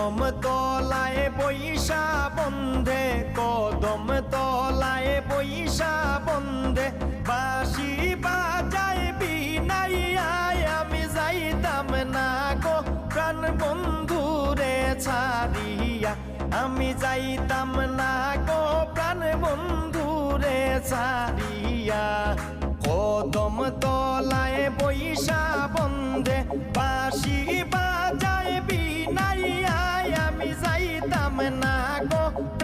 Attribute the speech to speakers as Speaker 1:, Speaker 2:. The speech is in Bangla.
Speaker 1: কদম তলায় বৈশা বন্ধে, কদম তলায় বৈশা বন্ধে, বাঁশি বাজায় বিনাইয়ায় আমি যাইতাম না গো প্রাণ বন্ধুরে ছাড়িয়া, আমি যাইতাম না গো প্রাণ বন্ধুরে ছাড়িয়া। কদম তলায় বৈশা বন্ধে, বাঁশি